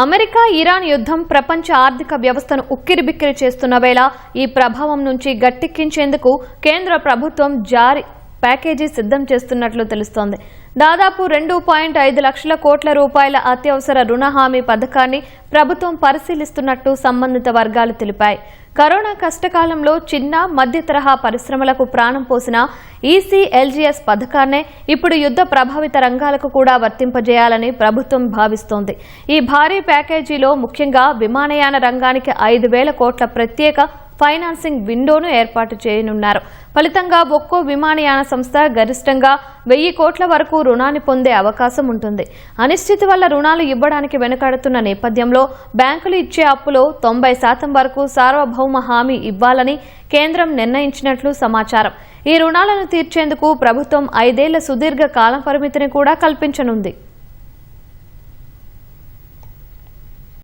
America Iran యుద్ధం ప్రపంచ ఆర్థిక వ్యవస్థను ఉక్కిరిబిక్కిరి చేస్తున్న వేళ ఈ ప్రభావం నుంచి గట్టెక్కించేందుకు కేంద్ర ప్రభుత్వం జారీ ప్యాకేజీ సిద్ధం చేస్తున్నట్లు తెలుస్తోంది. దాదాపు 2.5 లక్షల కోట్ల రూపాయల అత్యవసర రుణ హామీ పథకాన్ని ప్రభుత్వం పరిశీలిస్తున్నట్టు సంబంధిత వర్గాలు తెలిపాయి. కరోనా కష్టకాలంలో చిన్న మధ్య తరహా పరిశ్రమలకు ప్రాణం పోసిన ఈసీఎల్జీఎస్ పథకాన్నే ఇప్పుడు యుద్ధ ప్రభావిత రంగాలకు కూడా వర్తింపజేయాలని ప్రభుత్వం భావిస్తోంది. ఈ భారీ ప్యాకేజీలో ముఖ్యంగా విమానయాన రంగానికి 5,000 కోట్ల ప్రత్యేక ఫైనాన్సింగ్ విండోను ఏర్పాటు చేయనున్నారు. ఫలితంగా ఒక్కో విమానయాన సంస్థ గరిష్టంగా 1,000 కోట్ల వరకు రుణాన్ని పొందే అవకాశం ఉంటుంది. అనిశ్చితి వల్ల రుణాలు ఇవ్వడానికి వెనుకాడుతున్న నేపథ్యంలో బ్యాంకులు ఇచ్చే అప్పులో 90% వరకు సార్వభౌమ హామీ ఇవ్వాలని కేంద్రం నిర్ణయించినట్లు సమాచారం. ఈ రుణాలను తీర్చేందుకు ప్రభుత్వం 5 ఏళ్ల సుదీర్ఘ కాల పరిమితిని కూడా కల్పించనుంది.